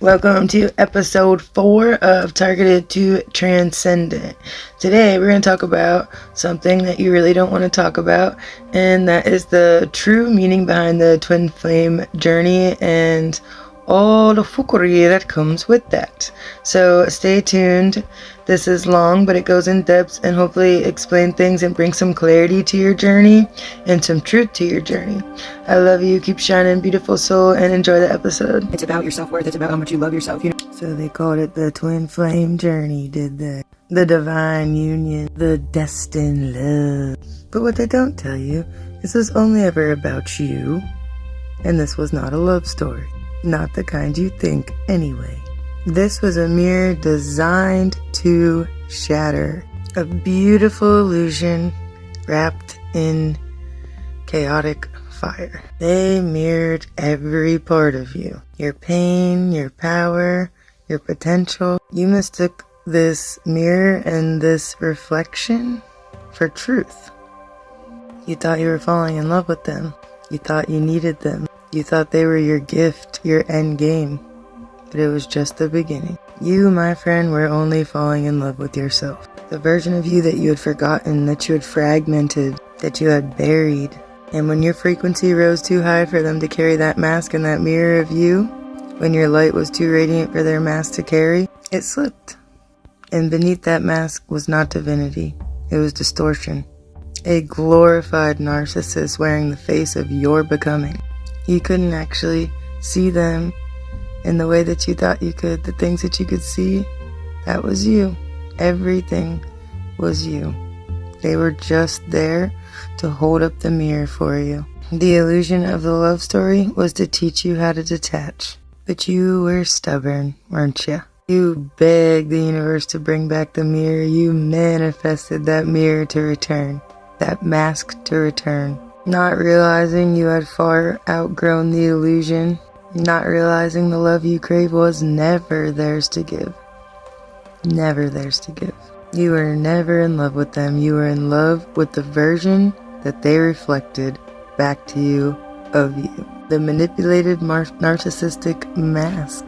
Welcome to episode 4 of Targeted to Transcendent. Today we're going to talk about something that you really don't want to talk about, and that is the true meaning behind the twin flame journey and all the fuckery that comes with that. So stay tuned. This is long, but it goes in depth and hopefully explain things and bring some clarity to your journey and some truth to your journey. I love you. Keep shining, beautiful soul, and enjoy the episode. It's about your self-worth. It's about how much you love yourself. So they called it the twin flame journey, did they? The divine union, the destined love. But what they don't tell you is this only ever about you, and this was not a love story. Not the kind you think, anyway. This was a mirror designed to shatter. A beautiful illusion wrapped in chaotic fire. They mirrored every part of you. Your pain, your power, your potential. You mistook this mirror and this reflection for truth. You thought you were falling in love with them. You thought you needed them. You thought they were your gift, your end game, but it was just the beginning. You, my friend, were only falling in love with yourself. The version of you that you had forgotten, that you had fragmented, that you had buried. And when your frequency rose too high for them to carry that mask and that mirror of you, when your light was too radiant for their mask to carry, it slipped. And beneath that mask was not divinity, it was distortion. A glorified narcissist wearing the face of your becoming. You couldn't actually see them in the way that you thought you could. The things that you could see, that was you. Everything was you. They were just there to hold up the mirror for you. The illusion of the love story was to teach you how to detach. But you were stubborn, weren't you? You begged the universe to bring back the mirror. You manifested that mirror to return. That mask to return. Not realizing you had far outgrown the illusion. Not realizing the love you crave was never theirs to give. Never theirs to give. You were never in love with them. You were in love with the version that they reflected back to you of you. The manipulated narcissistic mask.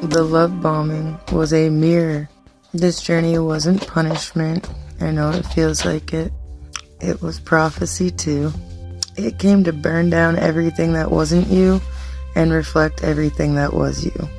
The love bombing was a mirror. This journey wasn't punishment. I know it feels like it. It was prophecy too. It came to burn down everything that wasn't you and reflect everything that was you,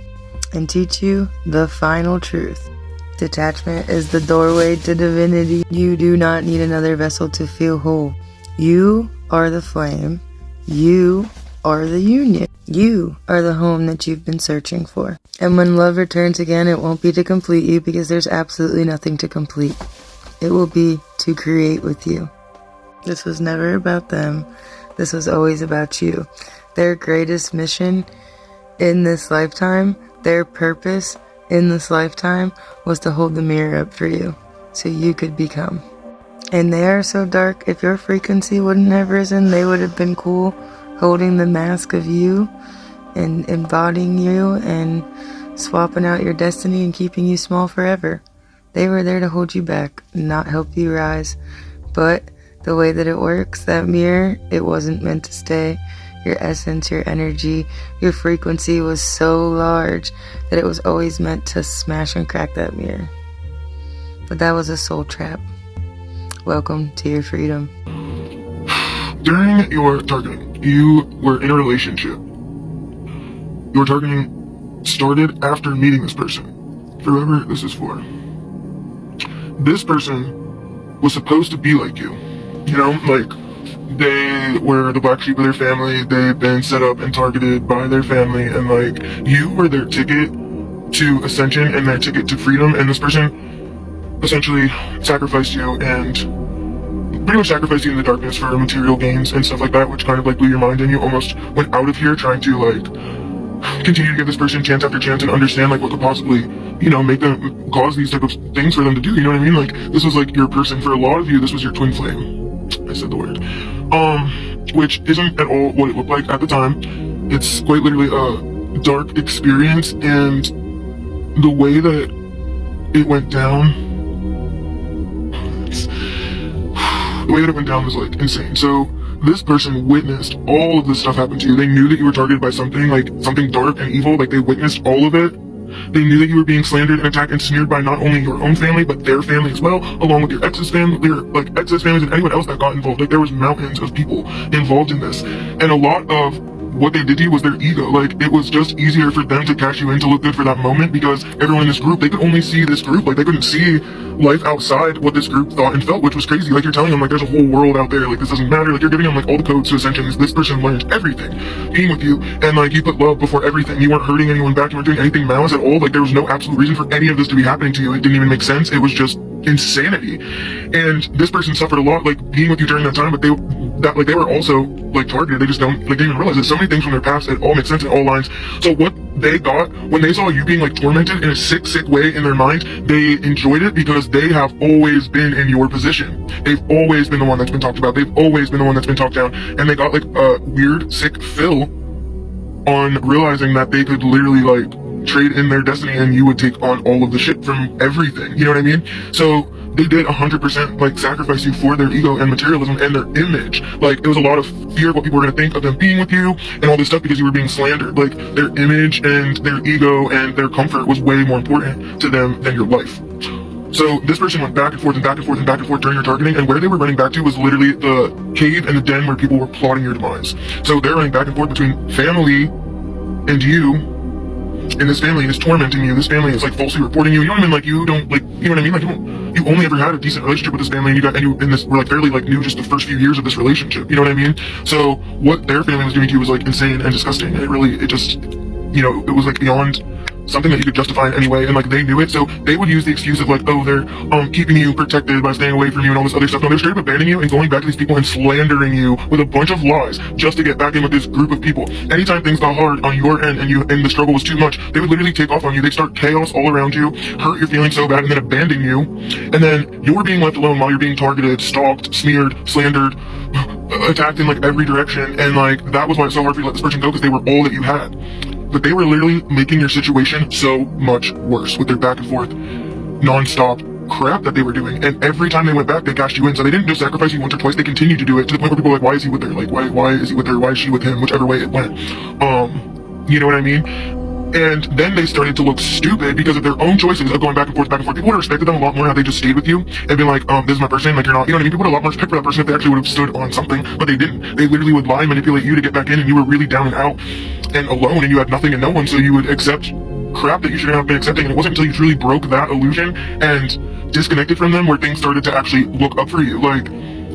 and teach you the final truth. Detachment is the doorway to divinity. You do not need another vessel to feel whole. You are the flame. You are the union. You are the home that you've been searching for. And when love returns again, it won't be to complete you, because there's absolutely nothing to complete. It will be to create with you. This was never about them. This was always about you. Their greatest mission in this lifetime, their purpose in this lifetime, was to hold the mirror up for you so you could become. And they are so dark, if your frequency wouldn't have risen, they would have been cool holding the mask of you and embodying you and swapping out your destiny and keeping you small forever. They were there to hold you back, not help you rise. But the way that it works, that mirror, it wasn't meant to stay. Your essence, your energy, your frequency was so large that it was always meant to smash and crack that mirror. But that was a soul trap. Welcome to your freedom. During your targeting, you were in a relationship. Your targeting started after meeting this person. For whoever this is for. This person was supposed to be like you. You know, like, they were the black sheep of their family. They've been set up and targeted by their family, and like, you were their ticket to ascension and their ticket to freedom. And this person essentially sacrificed you and pretty much sacrificed you in the darkness for material gains and stuff like that, which kind of like blew your mind, and you almost went out of here trying to like continue to give this person chance after chance and understand like what could possibly, you know, make them cause these type of things for them to do. You know what I mean? Like, this was like your person. For a lot of you, this was your twin flame. I said the word. Which isn't at all what it looked like at the time. It's quite literally a dark experience, and the way that it went down, the way that it went down was like insane. So this person witnessed all of this stuff happen to you. They knew that you were targeted by something, like something dark and evil. Like, they witnessed all of it, They knew that you were being slandered and attacked and smeared by not only your own family, but their family as well, along with your ex's family, their like ex's families and anyone else that got involved. Like there was mountains of people involved in this. And a lot of what they did to you was their ego. Like, it was just easier for them to cash you in to look good for that moment because everyone in this group, they could only see this group. Like, they couldn't see life outside what this group thought and felt, which was crazy. Like, you're telling them, like, there's a whole world out there. Like, this doesn't matter. Like, you're giving them, like, all the codes to ascension. This person learned everything being with you. And, like, you put love before everything. You weren't hurting anyone back. You weren't doing anything malice at all. Like, there was no absolute reason for any of this to be happening to you. It didn't even make sense. It was just insanity. And this person suffered a lot, like, being with you during that time, but they were also, like, targeted. They just didn't even realize that so many things from their past, it all makes sense in all lines. So what they got when they saw you being, like, tormented in a sick way in their mind, they enjoyed it because they have always been in your position. They've always been the one that's been talked about. They've always been the one that's been talked down. And they got, like, a weird, sick fill on realizing that they could literally, like, trade in their destiny and you would take on all of the shit from everything. You know what I mean? So they did 100% like sacrifice you for their ego and materialism and their image. Like, it was a lot of fear of what people were going to think of them being with you and all this stuff because you were being slandered. Like, their image and their ego and their comfort was way more important to them than your life. So this person went back and forth and back and forth and back and forth during your targeting, and where they were running back to was literally the cave and the den where people were plotting your demise. So they're running back and forth between family and you. And this family is tormenting you. This family is like falsely reporting you. You know what I mean? Like, you don't, like, you know what I mean? Like, you only ever had a decent relationship with this family, and you were like fairly like new just the first few years of this relationship. You know what I mean? So what their family was doing to you was like insane and disgusting. And it just, you know, it was like beyond something that you could justify in any way, and like they knew it, so they would use the excuse of like, oh, they're keeping you protected by staying away from you and all this other stuff. No, they're straight up abandoning you and going back to these people and slandering you with a bunch of lies just to get back in with this group of people. Anytime things got hard on your end and the struggle was too much, they would literally take off on you. They'd start chaos all around you, hurt your feelings so bad, and then abandon you. And then you're being left alone while you're being targeted, stalked, smeared, slandered, attacked in like every direction. And like, that was why it's so hard for you to let this person go, because they were all that you had. But they were literally making your situation so much worse with their back and forth, non-stop crap that they were doing. And every time they went back, they cashed you in. So they didn't just sacrifice you once or twice, they continued to do it to the point where people were like, why is he with her? Like, why is he with her? Why is she with him? Whichever way it went. You know what I mean? And then they started to look stupid because of their own choices of going back and forth, back and forth. People would have respected them a lot more had they just stayed with you and been like, this is my person, like, you're not, you know what I mean? People would have a lot more respect for that person if they actually would have stood on something, but they didn't. They literally would lie and manipulate you to get back in, and you were really down and out and alone, and you had nothing and no one, so you would accept crap that you shouldn't have been accepting. And it wasn't until you truly broke that illusion and disconnected from them where things started to actually look up for you. Like,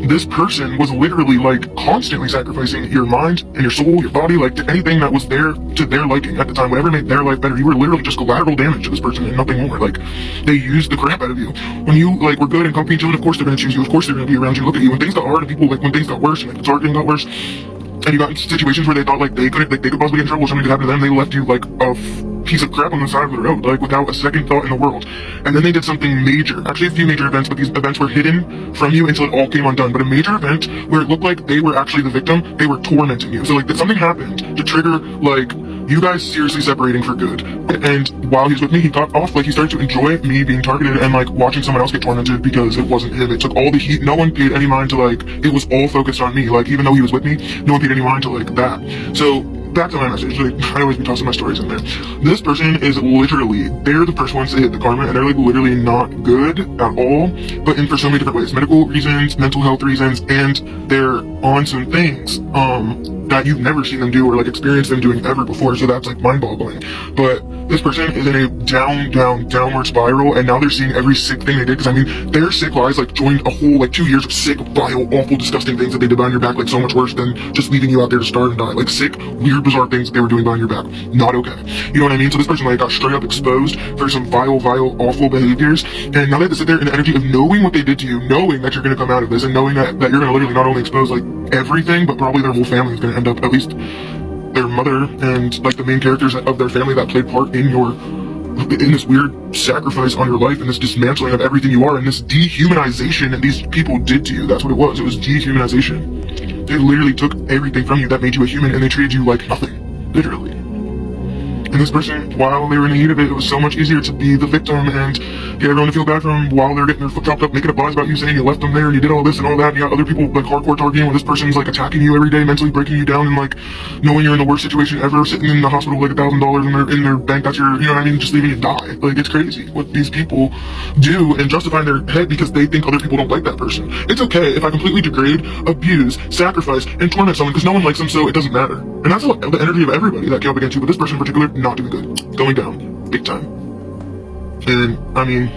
this person was literally like constantly sacrificing your mind and your soul, your body, like to anything that was there to their liking at the time, whatever made their life better. You were literally just collateral damage to this person and nothing more. Like, they used the crap out of you. When you like were good and comfy and chilling, of course they're gonna choose you, of course they're gonna be around you, look at you. When things got hard and people, like, when things got worse and like the targeting got worse and you got in situations where they thought like they could possibly get in trouble, something could happen to them, they left you like a piece of crap on the side of the road, like without a second thought in the world. And then they did something major, actually a few major events, but these events were hidden from you until it all came undone. But a major event where it looked like they were actually the victim, they were tormenting you. So like something happened to trigger like you guys seriously separating for good. And while he was with me, he got off, like he started to enjoy me being targeted and like watching someone else get tormented because it wasn't him. It took all the heat. No one paid any mind to like, it was all focused on me. Like, even though he was with me, no one paid any mind to like that. So back to my message, like, I always be tossing my stories in there. This person is literally, they're the first ones to hit the karma, and they're like literally not good at all, but in for so many different ways. Medical reasons, mental health reasons, and they're on some things that you've never seen them do or like experienced them doing ever before, so that's like mind-boggling. But this person is in a downward spiral, and now they're seeing every sick thing they did, because I mean, their sick lies like joined a whole like 2 years of sick, vile, awful, disgusting things that they did behind your back, like so much worse than just leaving you out there to starve and die. Like sick, weird, bizarre things they were doing behind your back. Not okay. You know what I mean? So this person like got straight up exposed for some vile, awful behaviors, and now they have to sit there in the energy of knowing what they did to you, knowing that you're gonna come out of this, and knowing that you're gonna literally not only expose like everything, but probably their whole family is gonna end up, at least their mother and like the main characters of their family that played part in this weird sacrifice on your life and this dismantling of everything you are and this dehumanization that these people did to you. That's what it was. It was dehumanization. They literally took everything from you that made you a human, and they treated you like nothing, literally. And this person, while they were in the heat of it, it was so much easier to be the victim and get everyone to feel bad for them while they're getting their foot chopped up, making a buzz about you saying you left them there and you did all this and all that, and you got other people like hardcore targeting where this person's like attacking you every day, mentally breaking you down, and like knowing you're in the worst situation ever, sitting in the hospital with like $1,000 in their bank, that's your, you know what I mean, just leaving you die. Like, it's crazy what these people do and justify in their head because they think other people don't like that person. It's okay if I completely degrade, abuse, sacrifice, and torment someone because no one likes them, so it doesn't matter. And that's the energy of everybody that came up against you, but this person in particular, not doing good. Going down. Big time. And, I mean,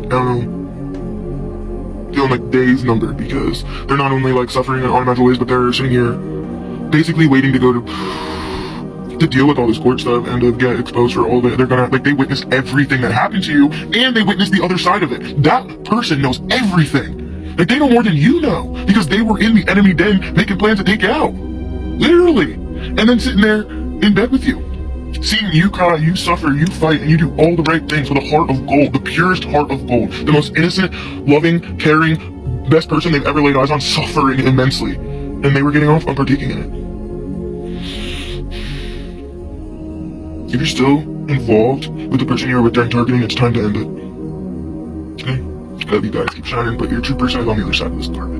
I don't know, feeling like days numbered because they're not only like suffering in unimaginable ways, but they're sitting here basically waiting to go to deal with all this court stuff and to get exposed for all of it. They're gonna, like, they witnessed everything that happened to you, and they witnessed the other side of it. That person knows everything. Like, they know more than you know, because they were in the enemy den making plans to take you out. Literally. And then sitting there in bed with you. Seeing you cry, you suffer, you fight, and you do all the right things with a heart of gold, the purest heart of gold, the most innocent, loving, caring, best person they've ever laid eyes on, suffering immensely. And they were getting off on partaking in it. If you're still involved with the person you were with during targeting, it's time to end it. Okay? Love you guys, keep shining, but your true person is on the other side of this garbage.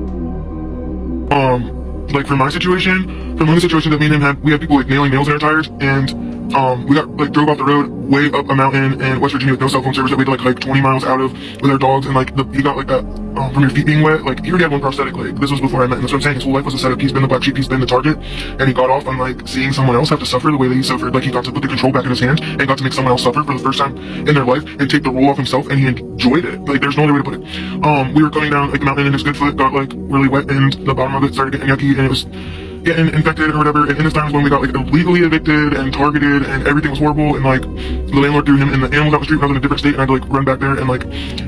Like from my situation, from one situation that me and him had, we had people like nailing nails in our tires, and we got like drove off the road way up a mountain in West Virginia with no cell phone service that we had to like hike 20 miles out of with our dogs, and like he got like that from your feet being wet. Like, he already had one prosthetic leg. This was before I met him. That's what I'm saying. His whole life was a setup. He's been the black sheep. He's been the target, and he got off on like seeing someone else have to suffer the way that he suffered. Like, he got to put the control back in his hands and got to make someone else suffer for the first time in their life and take the role off himself, and he enjoyed it. Like, there's no other way to put it. We were coming down like the mountain, and his good foot got like really wet, and the bottom of it started getting yucky, and it was getting infected or whatever. And in this time was when we got like illegally evicted and targeted, and everything was horrible, and like the landlord threw him and the animals out the street when I was in a different state, and I had to like run back there and like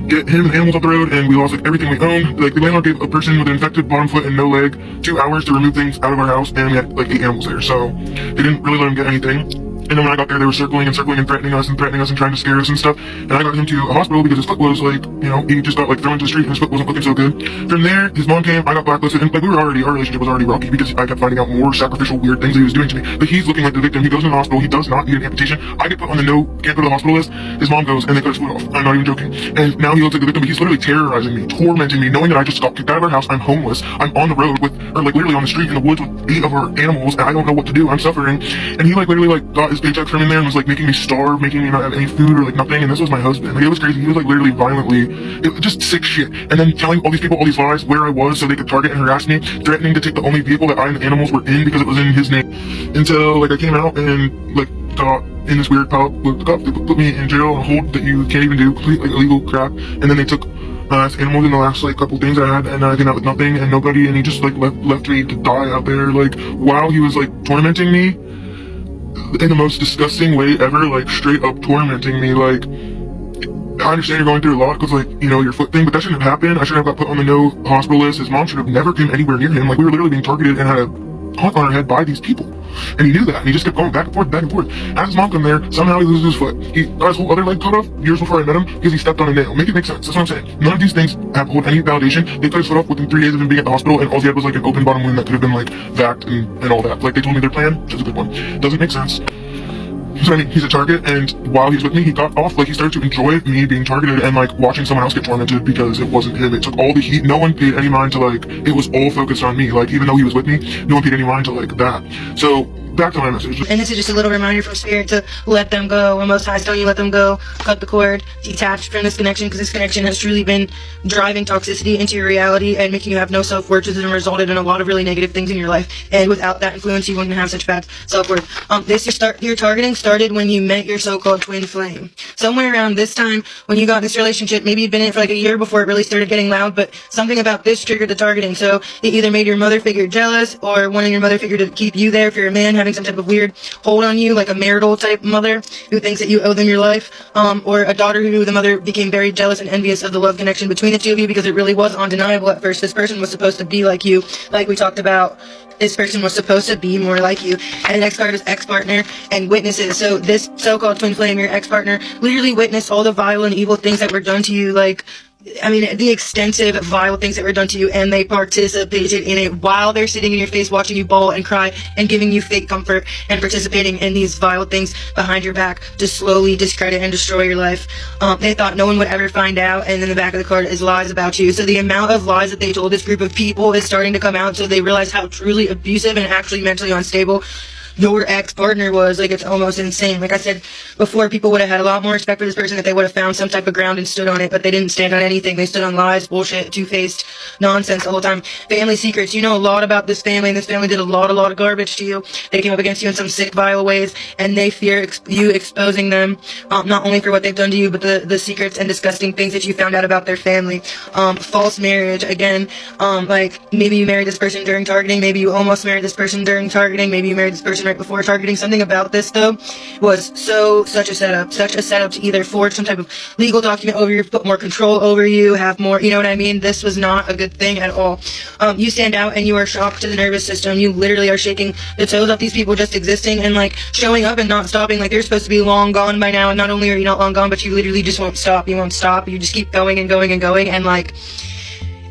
get him and the animals off the road, and we lost like everything we owned. Like, the landlord gave a person with an infected bottom foot and no leg 2 hours to remove things out of our house, and we had like 8 animals there, so they didn't really let him get anything. And then when I got there, they were circling and threatening us and trying to scare us and stuff. And I got him to a hospital because his foot was like, you know, he just got like thrown into the street and his foot wasn't looking so good. From there, his mom came, I got blacklisted, and like our relationship was already rocky because I kept finding out more sacrificial weird things that he was doing to me. But he's looking like the victim. He goes in the hospital, he does not need an amputation. I get put on the no, can't go to the hospital list. His mom goes and they cut his foot off. I'm not even joking. And now he looks like the victim, but he's literally terrorizing me, tormenting me, knowing that I just got kicked out of our house. I'm homeless. I'm on the road with, or like literally on the street in the woods with 8 of our animals, and I don't know what to do. I'm suffering. And he like literally like got his paycheck from in there and was like making me starve, making me not have any food or like nothing. And this was my husband. Like, it was crazy. He was like literally violently, it was just sick shit. And then telling all these people all these lies where I was so they could target and harass me, threatening to take the only vehicle that I and the animals were in because it was in his name. Until like I came out and like got in this weird pile with the cops. They put me in jail on a hold that you can't even do, complete like illegal crap. And then they took my last animals in the last like couple things I had, and I came out with nothing and nobody, and he just like left me to die out there, like while he was like tormenting me in the most disgusting way ever, like straight up tormenting me. Like, I understand you're going through a lot because, like, you know, your foot thing, but that shouldn't have happened. I shouldn't have got put on the no hospital list. His mom should have never come anywhere near him. Like, we were literally being targeted and had a haunt on our head by these people. And he knew that, and he just kept going back and forth, back and forth. As his mom come there, somehow he loses his foot. He got his whole other leg cut off years before I met him because he stepped on a nail. Make it make sense. That's what I'm saying. None of these things have hold any validation. They cut his foot off within 3 days of him being at the hospital, and all he had was like an open bottom wound that could have been like vaxxed and all that. Like, they told me their plan, which is a good one. Doesn't make sense. So I mean, he's a target, and while he's with me, he got off, like, he started to enjoy me being targeted and like watching someone else get tormented because it wasn't him. It took all the heat. No one paid any mind to, like, it was all focused on me. Like, even though he was with me, no one paid any mind to like that. So back to my message. And this is just a little reminder from Spirit to let them go. When Most High's tell you let them go, cut the cord, detach from this connection, because this connection has truly been driving toxicity into your reality and making you have no self-worth, which has resulted in a lot of really negative things in your life. And without that influence, you wouldn't have such bad self-worth. Your targeting started when you met your so-called twin flame. Somewhere around this time, when you got in this relationship, maybe you'd been in it for like a year before it really started getting loud, but something about this triggered the targeting. So it either made your mother figure jealous, or wanting your mother figure to keep you there if you're a man, having some type of weird hold on you, like a marital type mother who thinks that you owe them your life, or a daughter who the mother became very jealous and envious of the love connection between the two of you, because it really was undeniable at first. This person was supposed to be like you, like we talked about. This person was supposed to be more like you. And the next card is ex-partner and witnesses. So this so-called twin flame, your ex-partner, literally witnessed all the vile and evil things that were done to you, like I mean, the extensive, vile things that were done to you, and they participated in it while they're sitting in your face watching you bawl and cry and giving you fake comfort and participating in these vile things behind your back to slowly discredit and destroy your life. They thought no one would ever find out, and then the back of the card is lies about you. So the amount of lies that they told this group of people is starting to come out, so they realize how truly abusive and actually mentally unstable your ex-partner was. Like, it's almost insane. Like I said before, people would have had a lot more respect for this person if they would have found some type of ground and stood on it, but they didn't stand on anything. They stood on lies, bullshit, two-faced nonsense the whole time. Family secrets. You know a lot about this family, and this family did a lot of garbage to you. They came up against you in some sick, vile ways, and they fear you exposing them, not only for what they've done to you, but the secrets and disgusting things that you found out about their family. False marriage, again, like, maybe you married this person during targeting, maybe you almost married this person during targeting, maybe you married this person right before targeting. Something about this, though, was such a setup to either forge some type of legal document over you, put more control over you, have more, you know what I mean? This was not a good thing at all. You stand out and you are shocked to the nervous system. You literally are shaking the toes off these people just existing and, like, showing up and not stopping. Like, they're supposed to be long gone by now, and not only are you not long gone, but you literally just won't stop. You won't stop. You just keep going and going and going, and, like,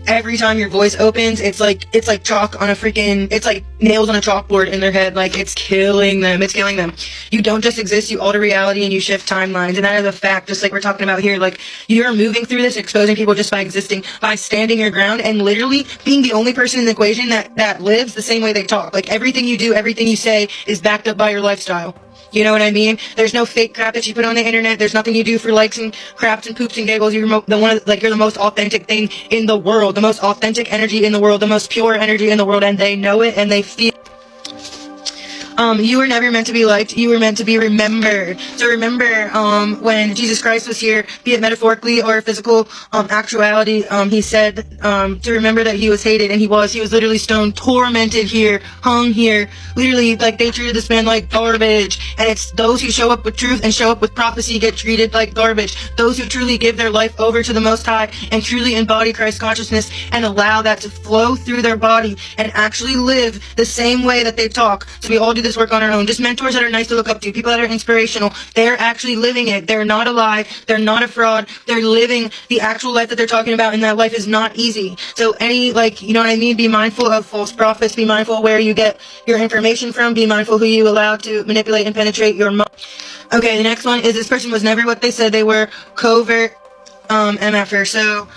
every time your voice opens, it's like chalk on a freaking, it's like nails on a chalkboard in their head. Like, it's killing them. It's killing them. You don't just exist, you alter reality and you shift timelines. And that is a fact, just like we're talking about here. Like, you're moving through this, exposing people just by existing, by standing your ground, and literally being the only person in the equation that lives the same way they talk. Like, everything you do, everything you say is backed up by your lifestyle. You know what I mean? There's no fake crap that you put on the internet. There's nothing you do for likes and craps and poops and giggles. You're you're the most authentic thing in the world, the most authentic energy in the world, the most pure energy in the world, and they know it and they feel. You were never meant to be liked. You were meant to be remembered. So remember, when Jesus Christ was here, be it metaphorically or physical, actuality, he said, to remember that he was hated, and he was literally stoned, tormented here, hung here, literally, like, they treated this man like garbage. And it's those who show up with truth and show up with prophecy get treated like garbage. Those who truly give their life over to the Most High and truly embody Christ consciousness and allow that to flow through their body and actually live the same way that they talk. So we all do this work on our own. Just mentors that are nice to look up to, people that are inspirational. They're actually living it. They're not a lie. They're not a fraud. They're living the actual life that they're talking about, and that life is not easy. So any, like, you know what I mean? Be mindful of false prophets. Be mindful where you get your information from. Be mindful who you allow to manipulate and penetrate your mind. Okay, the next one is this person was never what they said they were. Covert MFer. So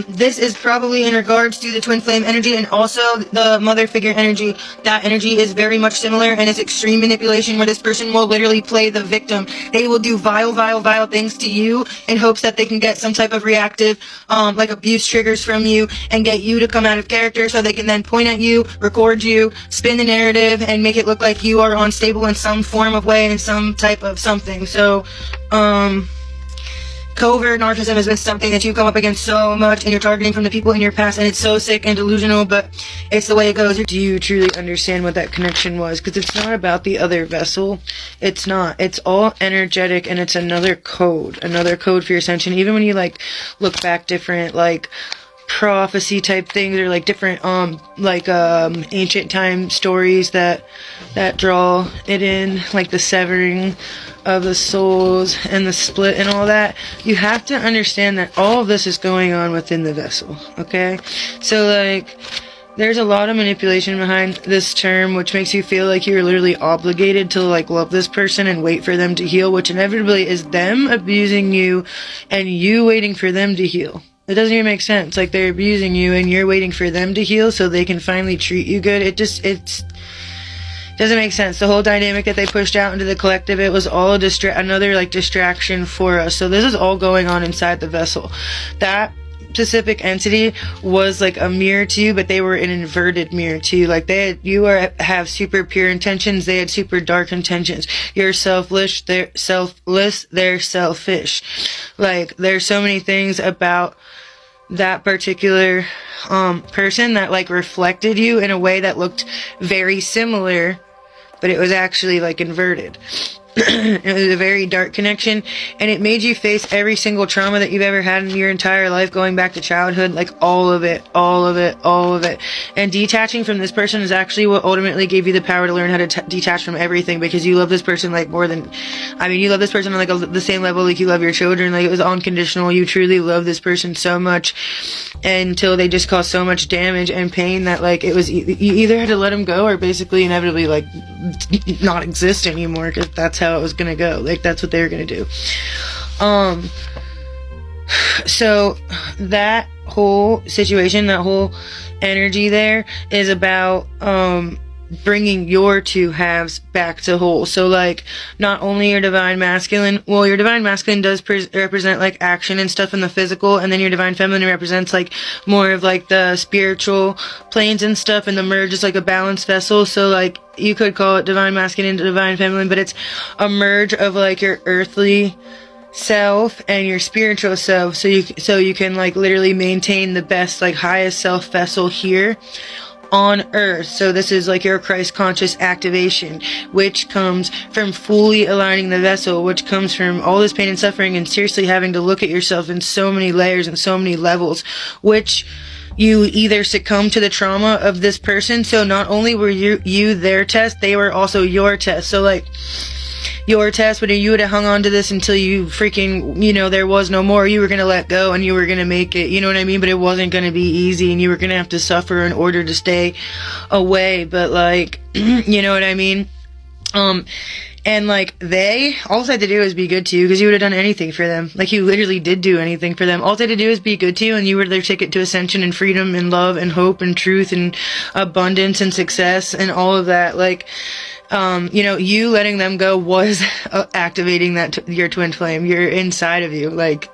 this is probably in regards to the twin flame energy and also the mother figure energy. That energy is very much similar, and it's extreme manipulation where this person will literally play the victim. They will do vile things to you in hopes that they can get some type of reactive, like abuse triggers from you and get you to come out of character so they can then point at you, record you, spin the narrative, and make it look like you are unstable in some form of way, in some type of something. So, covert narcissism has been something that you come up against so much, and you're targeting from the people in your past, and it's so sick and delusional, but it's the way it goes. Do you truly understand what that connection was? Because it's not about the other vessel. It's not. It's all energetic, and it's another code for your ascension. Even when you, like, look back different, like, prophecy type things, or like different ancient time stories that draw it in, like the severing of the souls and the split and all that, you have to understand that all of this is going on within the vessel. Okay, so, like, there's a lot of manipulation behind this term, which makes you feel like you're literally obligated to, like, love this person and wait for them to heal, which inevitably is them abusing you and you waiting for them to heal. It doesn't even make sense. Like, they're abusing you and you're waiting for them to heal so they can finally treat you good. It doesn't make sense. The whole dynamic that they pushed out into the collective, it was all another, like, distraction for us. So this is all going on inside the vessel. That specific entity was like a mirror to you, but they were an inverted mirror to you. Like, have super pure intentions, they had super dark intentions. You're selfless, they're selfish. Like, there's so many things about that particular person that, like, reflected you in a way that looked very similar, but it was actually, like, inverted. It was a very dark connection, and it made you face every single trauma that you've ever had in your entire life, going back to childhood, like all of it. And detaching from this person is actually what ultimately gave you the power to learn how to detach from everything, because you love this person like more than, I mean, you love this person on like the same level like you love your children. Like, it was unconditional. You truly love this person so much until they just caused so much damage and pain that like it was you either had to let them go or basically inevitably like not exist anymore, because that's how it was gonna go. Like, that's what they were gonna do. So that whole situation, that whole energy there is about bringing your two halves back to whole. So like, not only your divine masculine, well, your divine masculine does represent like action and stuff in the physical, and then your divine feminine represents like more of like the spiritual planes and stuff, and the merge is like a balanced vessel. So like, you could call it divine masculine and divine feminine, but it's a merge of like your earthly self and your spiritual self, so you can like literally maintain the best, like highest self vessel here on earth. So this is like your Christ conscious activation, which comes from fully aligning the vessel, which comes from all this pain and suffering and seriously having to look at yourself in so many layers and so many levels, which you either succumb to the trauma of this person. So not only were you their test, they were also your test. So like, your test, when you would have hung on to this until you freaking, you know, there was no more, you were going to let go and you were going to make it, you know what I mean? But it wasn't going to be easy, and you were going to have to suffer in order to stay away. But like, you know what I mean? And like, all they had to do was be good to you, because you would have done anything for them. Like, you literally did do anything for them. All they had to do is be good to you, and you were their ticket to ascension and freedom and love and hope and truth and abundance and success and all of that. Like, you know, you letting them go was activating that your twin flame. You're inside of you, like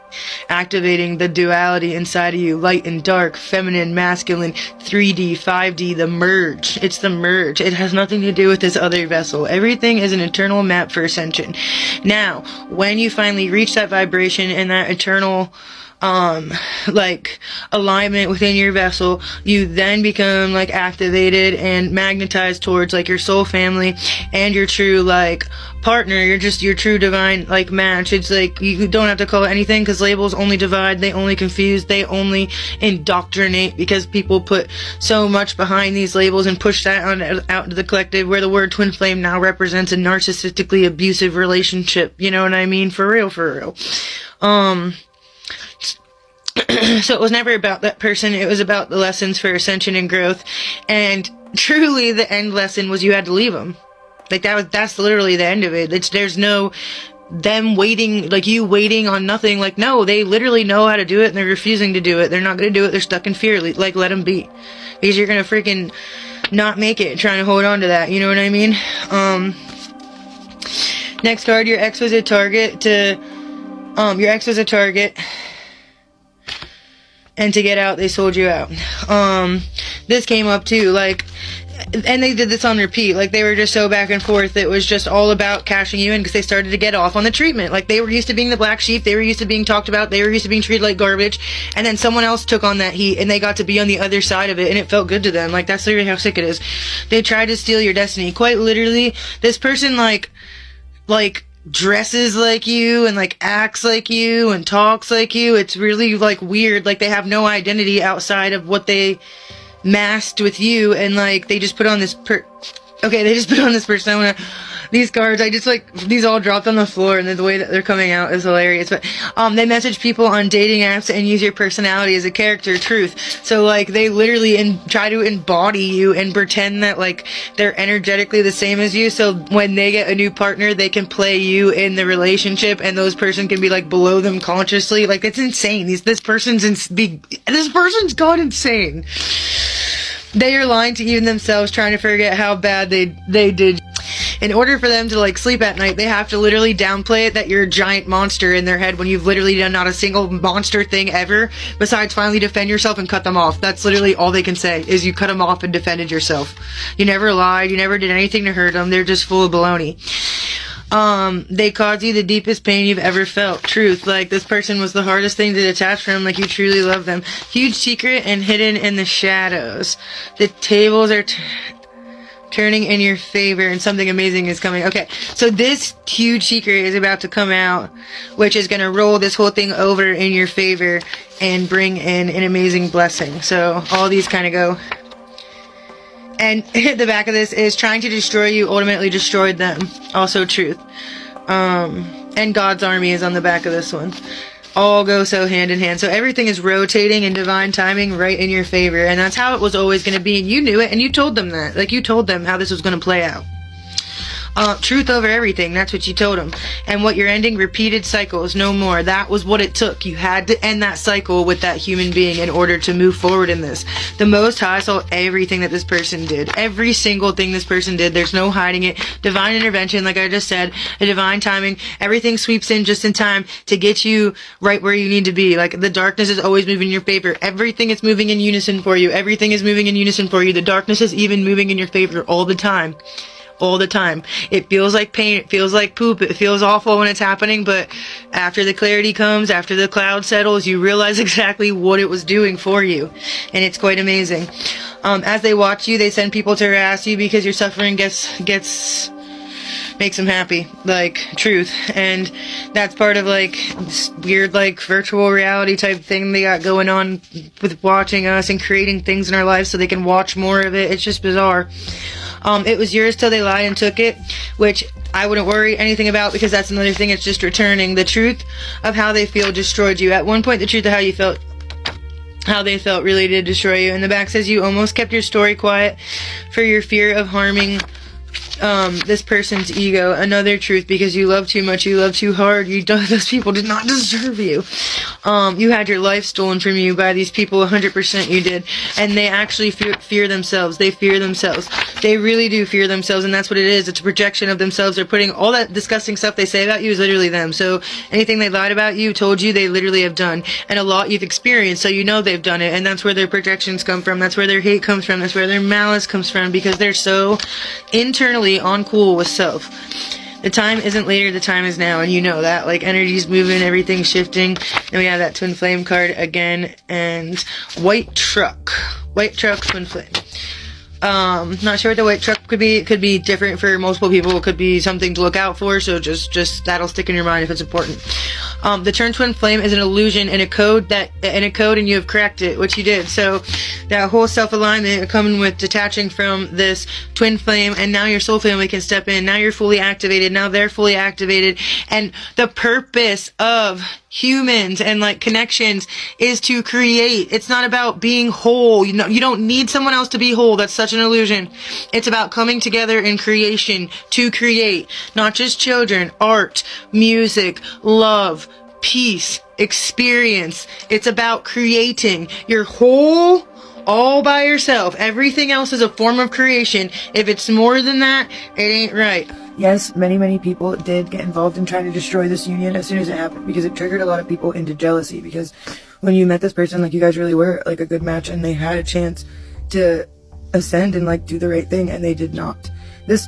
activating the duality inside of you, light and dark, feminine, masculine, 3D, 5D, the merge. It's the merge. It has nothing to do with this other vessel. Everything is an eternal map for ascension. Now, when you finally reach that vibration and that eternal like alignment within your vessel, you then become like activated and magnetized towards like your soul family and your true like partner. You're just your true divine like match. It's like, you don't have to call it anything, because labels only divide, they only confuse, they only indoctrinate, because people put so much behind these labels and push that out into the collective, where the word twin flame now represents a narcissistically abusive relationship. You know what I mean? For real. So it was never about that person. It was about the lessons for ascension and growth. And truly, the end lesson was you had to leave them. Like, that's literally the end of it. There's no them waiting, like you waiting on nothing. Like, no, they literally know how to do it and they're refusing to do it. They're not going to do it. They're stuck in fear. Like, let them be. Because you're going to freaking not make it trying to hold on to that. You know what I mean? Next card, your ex was a target and to get out, they sold you out. This came up too, like, and they did this on repeat. Like, they were just so back and forth. It was just all about cashing you in, because they started to get off on the treatment. Like, they were used to being the black sheep. They were used to being talked about. They were used to being treated like garbage. And then someone else took on that heat, and they got to be on the other side of it, and it felt good to them. Like, that's literally how sick it is. They tried to steal your destiny. Quite literally, this person, like, dresses like you and like acts like you and talks like you. It's really like weird. Like, they have no identity outside of what they masked with you, and like they just put on this persona. These cards, I just like, these all dropped on the floor, and the way that they're coming out is hilarious. But they message people on dating apps and use your personality as a character truth. So like, they literally try to embody you and pretend that like they're energetically the same as you. So when they get a new partner, they can play you in the relationship, and those person can be like below them consciously. Like, it's insane. This person's gone insane. They are lying to even themselves, trying to forget how bad they did. In order for them to like sleep at night, they have to literally downplay it that you're a giant monster in their head, when you've literally done not a single monster thing ever besides finally defend yourself and cut them off. That's literally all they can say, is you cut them off and defended yourself. You never lied. You never did anything to hurt them. They're just full of baloney. They caused you the deepest pain you've ever felt. Truth. Like, this person was the hardest thing to detach from. Like, you truly love them. Huge secret and hidden in the shadows. The tables are turning in your favor, and something amazing is coming. Okay, so this huge secret is about to come out, which is going to roll this whole thing over in your favor and bring in an amazing blessing. So all these kind of go. And the back of this is trying to destroy you, ultimately destroyed them. Also truth. And God's army is on the back of this one. All go so hand in hand. So everything is rotating in divine timing right in your favor. And that's how it was always going to be. And you knew it, and you told them that. Like, you told them how this was going to play out. Truth over everything. That's what you told them. And what you're ending, repeated cycles, no more. That was what it took. You had to end that cycle with that human being in order to move forward in this. The Most High saw everything that this person did. Every single thing this person did. There's no hiding it. Divine intervention, like I just said. A divine timing. Everything sweeps in just in time to get you right where you need to be. Like, the darkness is always moving in your favor. Everything is moving in unison for you. Everything is moving in unison for you. The darkness is even moving in your favor all the time. All the time. It feels like pain, it feels like poop, it feels awful when it's happening, but after the clarity comes, after the cloud settles, you realize exactly what it was doing for you, and it's quite amazing. As they watch you, they send people to harass you because your suffering makes them happy, like truth. And that's part of like this weird like virtual reality type thing they got going on with watching us and creating things in our lives so they can watch more of it. It's just bizarre. It was yours till they lied and took it, which I wouldn't worry anything about, because that's another thing. It's just returning. The truth of how they feel destroyed you. At one point, the truth of how they felt really did destroy you. And the back says you almost kept your story quiet for your fear of harming this person's ego. Another truth, because you love too much, you love too hard. Those people did not deserve you. You had your life stolen from you by these people. 100% you did. And they actually fear themselves. They fear themselves. They really do fear themselves, and that's what it is. It's a projection of themselves. They're putting all that disgusting stuff they say about you is literally them. So anything they lied about you, told you, they literally have done. And a lot you've experienced, so you know they've done it. And that's where their projections come from. That's where their hate comes from. That's where their malice comes from, because they're so internally on cool with self. The time isn't later, the time is now, and you know that. Like, energy's moving, everything's shifting. Then we have that twin flame card again, and white truck, twin flame. Not sure what the white truck could be. It could be different for multiple people. It could be something to look out for, so just that'll stick in your mind if it's important. The turn twin flame is an illusion and a code, and you have cracked it, which you did. So that whole self-alignment coming with detaching from this twin flame, and now your soul family can step in. Now you're fully activated. Now they're fully activated. And the purpose of humans and like connections is to create. It's not about being whole. You don't need someone else to be whole. That's such an illusion. It's about coming together in creation to create, not just children, art, music, love, peace, experience. It's about creating. You're whole all by yourself. Everything else is a form of creation. If it's more than that, it ain't right. Yes, many people did get involved in trying to destroy this union as soon as it happened, because it triggered a lot of people into jealousy, because when you met this person, like, you guys really were like a good match, and they had a chance to ascend and like do the right thing, and they did not. This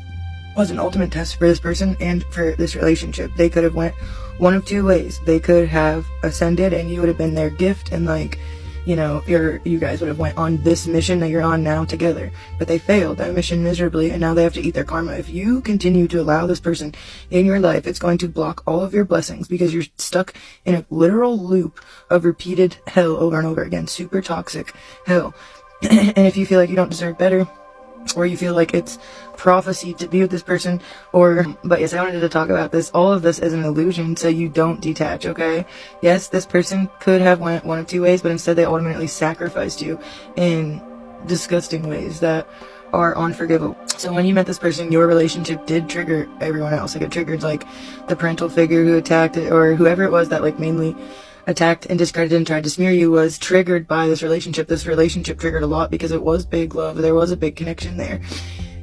was an ultimate test for this person and for this relationship. They could have went one of two ways. They could have ascended and you would have been their gift, and like, you know, you guys would have went on this mission that you're on now together. But they failed that mission miserably, and now they have to eat their karma. If you continue to allow this person in your life, it's going to block all of your blessings, because you're stuck in a literal loop of repeated hell over and over again. Super toxic hell. And if you feel like you don't deserve better, or you feel like it's prophecy to be with this person, but yes, I wanted to talk about this. All of this is an illusion, so you don't detach, okay? Yes, this person could have went one of two ways, but instead they ultimately sacrificed you in disgusting ways that are unforgivable. So when you met this person, your relationship did trigger everyone else. Like, it triggered like the parental figure who attacked it, or whoever it was that like mainly attacked and discredited and tried to smear you, was triggered by this relationship. This relationship triggered a lot because it was big love. There was a big connection there.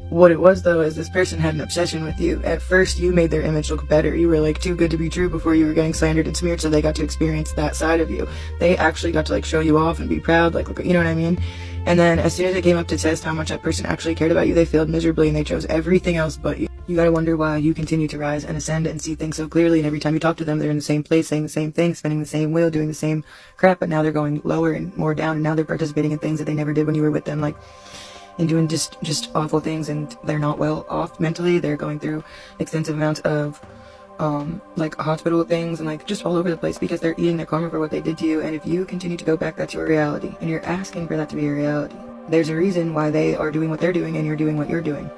What it was, though, is this person had an obsession with you. At first, you made their image look better. You were like too good to be true before you were getting slandered and smeared, so they got to experience that side of you. They actually got to like show you off and be proud, like, look, you know what I mean? And then as soon as it came up to test how much that person actually cared about you, they failed miserably, and they chose everything else but you. You gotta wonder why you continue to rise and ascend and see things so clearly, and every time you talk to them, they're in the same place, saying the same thing, spinning the same wheel, doing the same crap, but now they're going lower and more down, and now they're participating in things that they never did when you were with them. Like, and doing just awful things, and they're not well off mentally. They're going through extensive amounts of like hospital things and like just all over the place because they're eating their karma for what they did to you. And if you continue to go back, that's your reality, and you're asking for that to be your reality. There's a reason why they are doing what they're doing and you're doing what you're doing.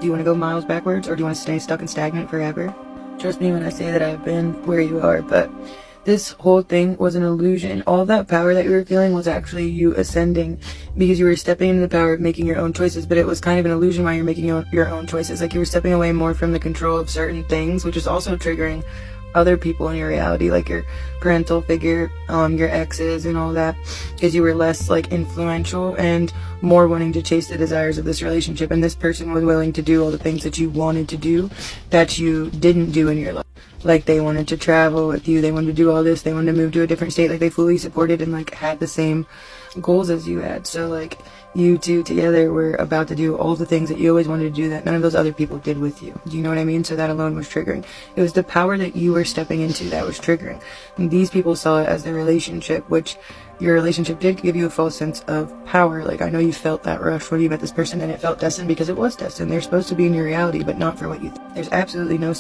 Do you want to go miles backwards, or do you want to stay stuck and stagnant forever? Trust me when I say that I've been where you are, but this whole thing was an illusion. All that power that you were feeling was actually you ascending because you were stepping into the power of making your own choices, but it was kind of an illusion while you're making your own choices. Like you were stepping away more from the control of certain things, which is also triggering other people in your reality, like your parental figure, your exes and all that, because you were less like influential and more wanting to chase the desires of this relationship, and this person was willing to do all the things that you wanted to do that you didn't do in your life. Like they wanted to travel with you, they wanted to do all this, they wanted to move to a different state, like they fully supported and like had the same goals as you had. So like you two together were about to do all the things that you always wanted to do that none of those other people did with you. Do you know what I mean? So that alone was triggering. It was the power that you were stepping into that was triggering. And these people saw it as their relationship, which your relationship did give you a false sense of power. Like I know you felt that rush when you met this person, and it felt destined because it was destined. They're supposed to be in your reality, but not for what you think. There's absolutely no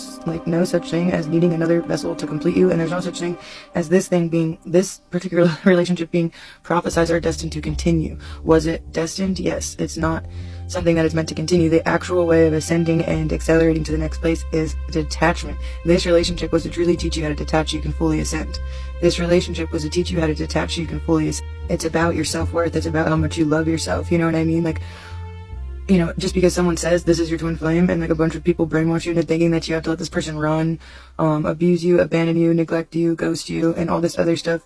such thing as needing another vessel to complete you, and there's no such thing as this particular relationship being prophesized or destined to continue. Was it destined? Yes. It's not something that is meant to continue. The actual way of ascending and accelerating to the next place is detachment. This relationship was to truly teach you how to detach so you can fully ascend. This relationship was to teach you how to detach so you can fully ascend. It's about your self-worth. It's about how much you love yourself. You know what I mean? Like, you know, just because someone says this is your twin flame and like a bunch of people brainwash you into thinking that you have to let this person run, abuse you, abandon you, neglect you, ghost you, and all this other stuff,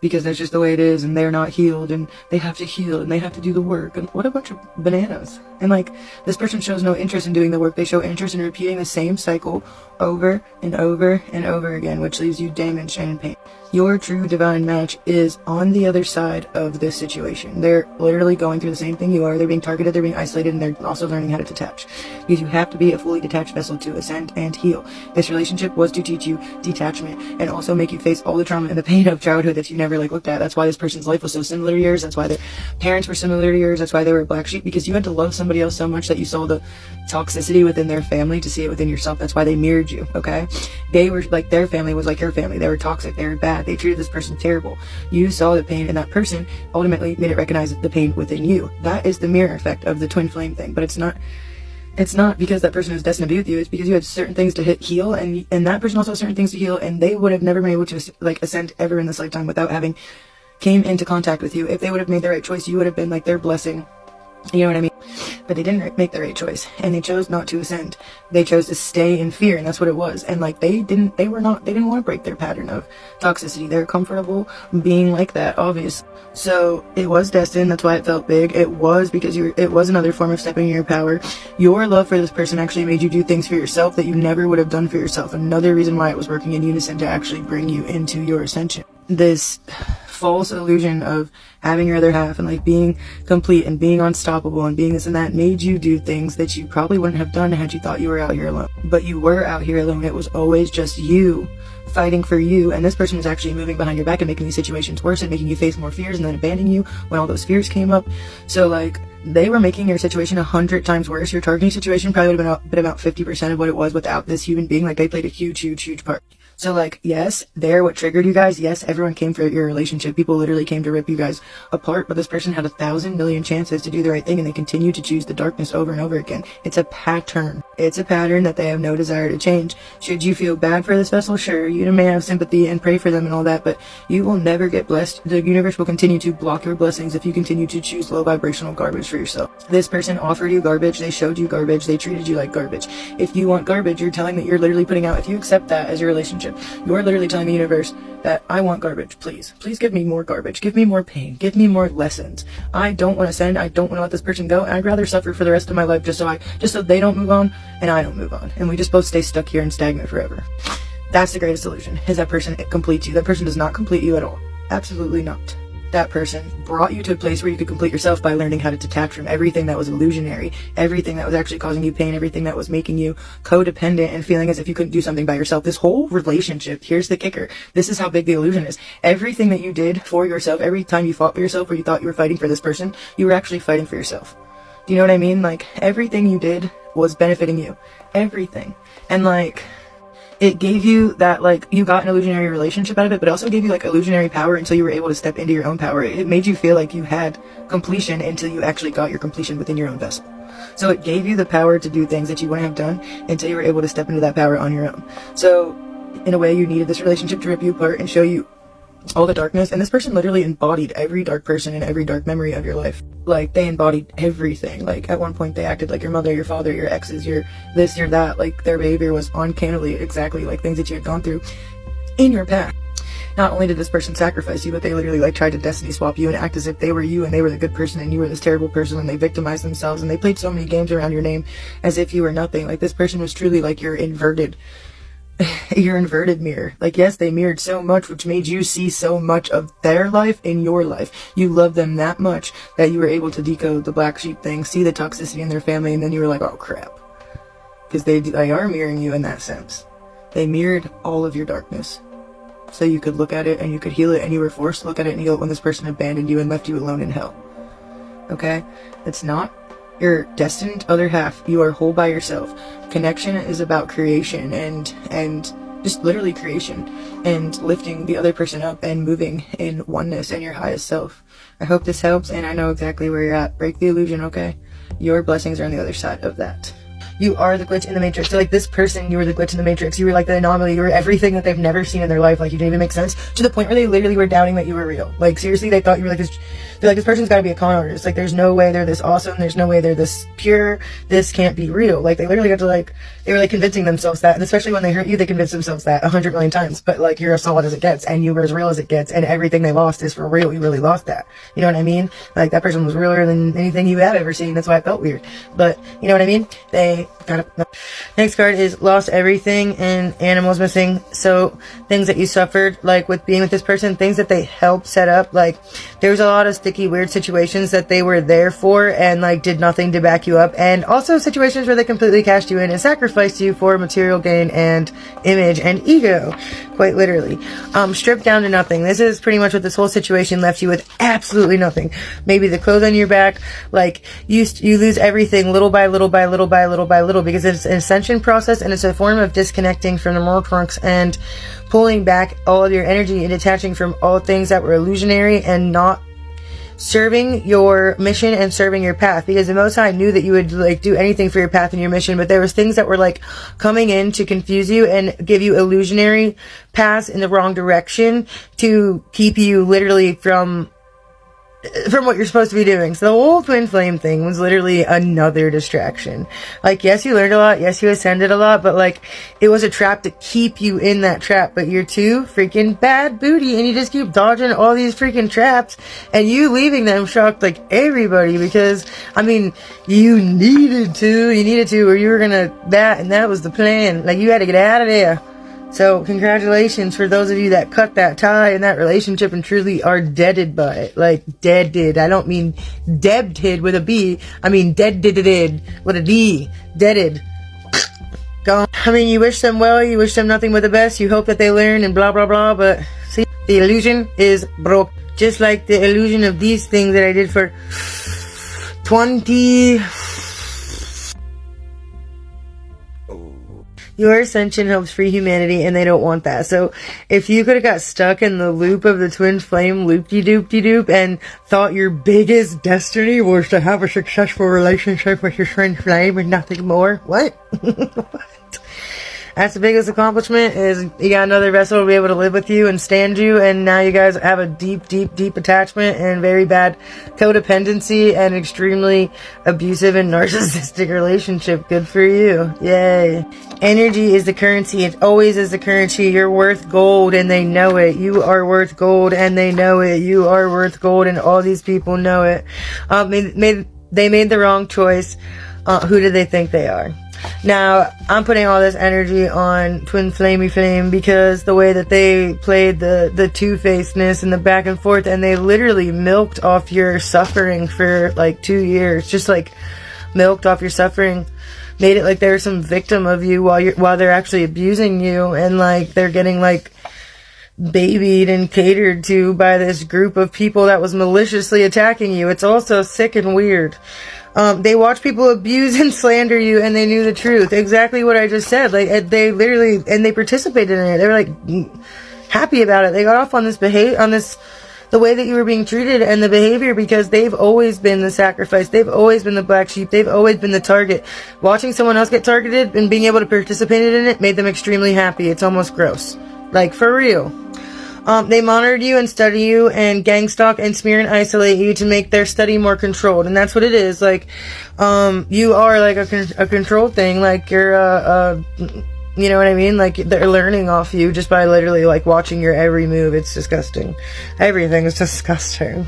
because that's just the way it is, and they're not healed, and they have to heal, and they have to do the work, and what a bunch of bananas. And like, this person shows no interest in doing the work. They show interest in repeating the same cycle over and over and over again, which leaves you damaged and in pain. Your true divine match is on the other side of this situation. They're literally going through the same thing you are. They're being targeted, they're being isolated, and they're also learning how to detach. Because you have to be a fully detached vessel to ascend and heal. This relationship was to teach you detachment and also make you face all the trauma and the pain of childhood that you never looked at. That's why this person's life was so similar to yours. That's why their parents were similar to yours. That's why they were a black sheep, because you had to love somebody else so much that you saw the toxicity within their family to see it within yourself. That's why they mirrored you, okay? They were like, their family was like your family. They were toxic, they were bad, they treated this person terrible. You saw the pain, and that person ultimately made it recognize the pain within you. That is the mirror effect of the twin flame thing. But it's not because that person is destined to be with you. It's because you had certain things to heal, and that person also has certain things to heal, and they would have never been able to like ascend ever in this lifetime without having came into contact with you. If they would have made the right choice, you would have been like their blessing. You know what I mean? But they didn't make the right choice, and they chose not to ascend. They chose to stay in fear, and that's what it was. And like they didn't want to break their pattern of toxicity. They're comfortable being like that, obviously. So it was destined. That's why it felt big. It was because it was another form of stepping in your power. Your love for this person actually made you do things for yourself that you never would have done for yourself. Another reason why it was working in unison to actually bring you into your ascension. This false illusion of having your other half and like being complete and being unstoppable and being this and that made you do things that you probably wouldn't have done had you thought you were out here alone. But you were out here alone. It was always just you fighting for you, and this person was actually moving behind your back and making these situations worse and making you face more fears and then abandoning you when all those fears came up. So like, they were making your situation 100 times worse. Your targeting situation probably would have been about 50% of what it was without this human being. Like, they played a huge part. So like, yes, they're what triggered you guys. Yes, everyone came for your relationship. People literally came to rip you guys apart, but this person had 1,000 million chances to do the right thing, and they continue to choose the darkness over and over again. It's a pattern. It's a pattern that they have no desire to change. Should you feel bad for this vessel? Sure, you may have sympathy and pray for them and all that, but you will never get blessed. The universe will continue to block your blessings if you continue to choose low vibrational garbage for yourself. This person offered you garbage. They showed you garbage. They treated you like garbage. If you want garbage, you're telling that you're literally putting out, if you accept that as your relationship, you're literally telling the universe that I want garbage. Please give me more garbage. Give me more pain. Give me more lessons. I don't want to send. I don't want to let this person go. I'd rather suffer for the rest of my life just so they don't move on and I don't move on, and we just both stay stuck here and stagnant forever. That's the greatest illusion, is that person, it completes you. That person does not complete you at all. Absolutely not. that person brought you to a place where you could complete yourself by learning how to detach from everything that was illusionary, everything that was actually causing you pain, everything that was making you codependent and feeling as if you couldn't do something by yourself. This whole relationship, here's the kicker. This is how big the illusion is. Everything that you did for yourself, every time you fought for yourself or you thought you were fighting for this person, you were actually fighting for yourself. Do you know what I mean? Like, everything you did was benefiting you. Everything. And like, it gave you that, like, you got an illusionary relationship out of it, but it also gave you, like, illusionary power until you were able to step into your own power. It made you feel like you had completion until you actually got your completion within your own vessel. So it gave you the power to do things that you wouldn't have done until you were able to step into that power on your own. So, in a way, you needed this relationship to rip you apart and show you all the darkness. And this person literally embodied every dark person and every dark memory of your life. Like, they embodied everything. Like, at one point they acted like your mother, your father, your exes, your this, your that. Like, their behavior was uncannily exactly like things that you had gone through in your past. Not only did this person sacrifice you, but they literally, like, tried to destiny swap you and act as if they were you and they were the good person and you were this terrible person, and they victimized themselves and they played so many games around your name as if you were nothing. Like, this person was truly like your inverted mirror. Like, yes, they mirrored so much, which made you see so much of their life in your life. You loved them that much that you were able to decode the black sheep thing, see the toxicity in their family, and then you were like, oh crap. Because they are mirroring you in that sense. They mirrored all of your darkness. So you could look at it and you could heal it, and you were forced to look at it and heal it when this person abandoned you and left you alone in hell. Okay? It's not your destined other half. You are whole by yourself. Connection is about creation and just literally creation and lifting the other person up and moving in oneness and your highest self. I hope this helps, and I know exactly where you're at. Break the illusion, okay? Your blessings are on the other side of that. You are the glitch in the matrix. So, like, this person, you were the glitch in the matrix. You were like the anomaly. You were everything that they've never seen in their life. Like, you didn't even make sense, to the point where they literally were doubting that you were real. Like, seriously, they thought you were like this. They're like, this person's gotta be a con artist. Like, there's no way they're this awesome. There's no way they're this pure. This can't be real. Like, they literally got to, like, they were like convincing themselves that. And especially when they hurt you, they convinced themselves that 100 million times. But like, you're as solid as it gets, and you were as real as it gets, and everything they lost is for real. You really lost that. You know what I mean? Like, that person was realer than anything you have ever seen. That's why it felt weird. But you know what I mean? They got it. Next card is lost everything and animals missing. So things that you suffered, like with being with this person, things that they helped set up. Like, there was a lot of sticky, weird situations that they were there for and like did nothing to back you up. And also situations where they completely cashed you in and sacrificed you for material gain and image and ego, quite literally. Stripped down to nothing. This is pretty much what this whole situation left you with. Absolutely nothing. Maybe the clothes on your back. Like, you lose everything little by little by little by little by little, because it's an ascension process, and it's a form of disconnecting from the moral trunks and pulling back all of your energy and detaching from all things that were illusionary and not serving your mission and serving your path. Because the Most High knew that you would like do anything for your path and your mission, but there was things that were like coming in to confuse you and give you illusionary paths in the wrong direction to keep you literally from what you're supposed to be doing. So the whole twin flame thing was literally another distraction. Like, yes, you learned a lot. Yes, you ascended a lot, but like, it was a trap to keep you in that trap. But you're too freaking bad booty, and you just keep dodging all these freaking traps, and you leaving them shocked like everybody, because I mean, you needed to, or you were gonna that was the plan. Like, you had to get out of there. So congratulations for those of you that cut that tie in that relationship and truly are deaded by it. Like, deaded. I don't mean debbed with a B. I mean deaded with a D. Deaded. Gone. I mean, you wish them well. You wish them nothing but the best. You hope that they learn and blah, blah, blah. But see, the illusion is broke. Just like the illusion of these things that I did for 20... Your ascension helps free humanity, and they don't want that. So if you could have got stuck in the loop of the twin flame loop-de-doop-de-doop and thought your biggest destiny was to have a successful relationship with your twin flame and nothing more, what? What? That's the biggest accomplishment, is you got another vessel to be able to live with you and stand you, and now you guys have a deep, deep, deep attachment and very bad codependency and extremely abusive and narcissistic relationship. Good for you. Yay. Energy is the currency. It always is the currency. You're worth gold, and they know it. You are worth gold, and they know it. You are worth gold, and all these people know it. They made the wrong choice. Who do they think they are? Now, I'm putting all this energy on Twin Flamey Flame because the way that they played the two-facedness and the back and forth, and they literally milked off your suffering for like 2 years. Just like milked off your suffering. Made it like they were some victim of you while they're actually abusing you, and like they're getting like babied and catered to by this group of people that was maliciously attacking you. It's also sick and weird. They watch people abuse and slander you, and they knew the truth. Exactly what I just said. Like, they literally, and they participated in it. They were like happy about it. They got off on this the way that you were being treated and the behavior, because they've always been the sacrifice. They've always been the black sheep. They've always been the target. Watching someone else get targeted and being able to participate in it made them extremely happy. It's almost gross. Like, for real. They monitored you and study you and gang stalk and smear and isolate you to make their study more controlled. And that's what it is. Like, you are like a control thing. Like, you're, you know what I mean? Like, they're learning off you just by literally, like, watching your every move. It's disgusting. Everything is disgusting.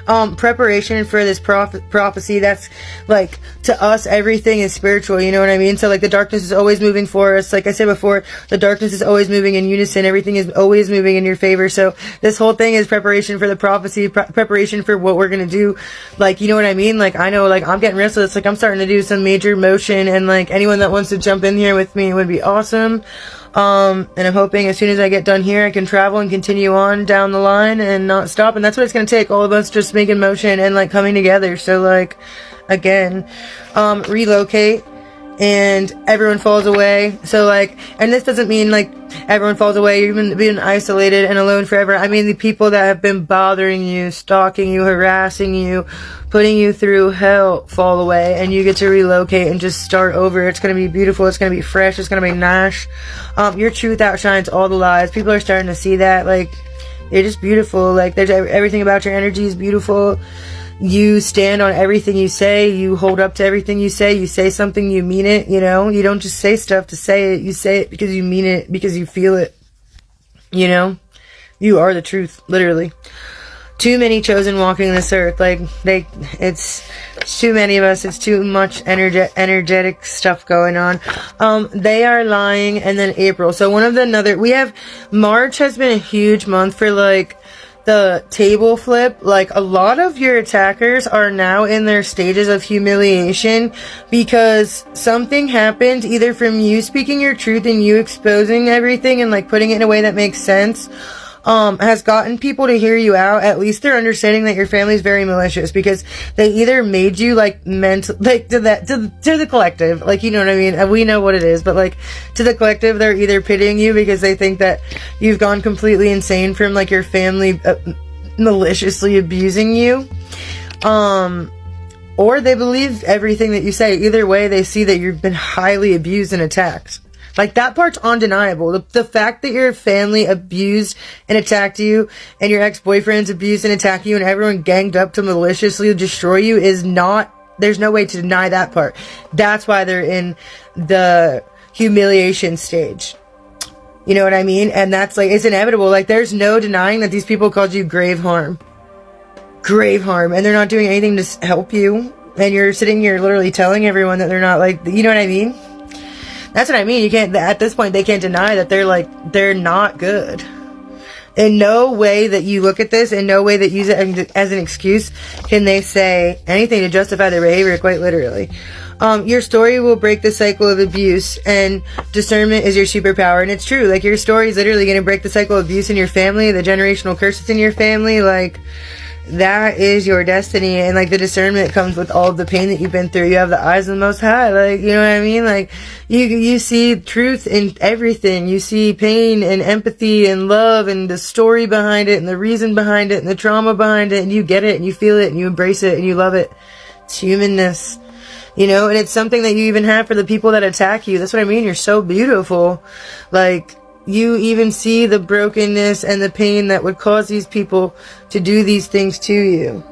Preparation for this prophecy, that's, like, to us, everything is spiritual, you know what I mean? So, like, the darkness is always moving for us. Like I said before, the darkness is always moving in unison. Everything is always moving in your favor. So, this whole thing is preparation for the prophecy, preparation for what we're gonna do. Like, you know what I mean? Like, I know, like, I'm getting restless. Like, I'm starting to do some major motion, and, like, anyone that wants to jump in here with me would be awesome. And I'm hoping as soon as I get done here, I can travel and continue on down the line and not stop. And that's what it's going to take. All of us just making motion and like coming together. So like, again, relocate and everyone falls away. So like, and this doesn't mean like everyone falls away, you're even being isolated and alone forever. I mean the people that have been bothering you, stalking you, harassing you, putting you through hell fall away, and you get to relocate and just start over. It's going to be beautiful. It's going to be fresh. It's going to be nice. Your truth outshines all the lies. People are starting to see that. Like, you're just beautiful. Like, there's everything about your energy is beautiful. You stand on everything you say. You hold up to everything you say. You say something, you mean it, you know? You don't just say stuff to say it. You say it because you mean it, because you feel it, you know? You are the truth, literally. Too many chosen walking this earth. Like, it's too many of us. It's too much energetic stuff going on. They are lying, and then April. So we have, March has been a huge month for, like, the table flip. Like, a lot of your attackers are now in their stages of humiliation because something happened, either from you speaking your truth and you exposing everything and, like, putting it in a way that makes sense, has gotten people to hear you out. At least they're understanding that your family is very malicious, because they either made you like like to the collective, like, you know what I mean? And we know what it is, but like to the collective, they're either pitying you because they think that you've gone completely insane from like your family maliciously abusing you, or they believe everything that you say. Either way, they see that you've been highly abused and attacked. Like, that part's undeniable. The fact that your family abused and attacked you, and your ex-boyfriends abused and attacked you, and everyone ganged up to maliciously destroy you is not, there's no way to deny that part. That's why they're in the humiliation stage. You know what I mean? And that's like, it's inevitable. Like, there's no denying that these people caused you grave harm. Grave harm. And they're not doing anything to help you. And you're sitting here literally telling everyone that they're not, like, you know what I mean? That's what I mean. You can't, at this point, they can't deny that they're not good. In no way that you look at this, in no way that use it as an excuse, can they say anything to justify their behavior, quite literally. Your story will break the cycle of abuse, and discernment is your superpower. And it's true. Like, your story is literally going to break the cycle of abuse in your family, the generational curses in your family. Like, that is your destiny. And like, the discernment comes with all of the pain that you've been through. You have the eyes of the Most High. Like, you know what I mean? Like, you see truth in everything. You see pain and empathy and love and the story behind it and the reason behind it and the trauma behind it, and you get it and you feel it and you embrace it and you love it. It's humanness, you know? And it's something that you even have for the people that attack you. That's what I mean. You're so beautiful. Like, you even see the brokenness and the pain that would cause these people to do these things to you.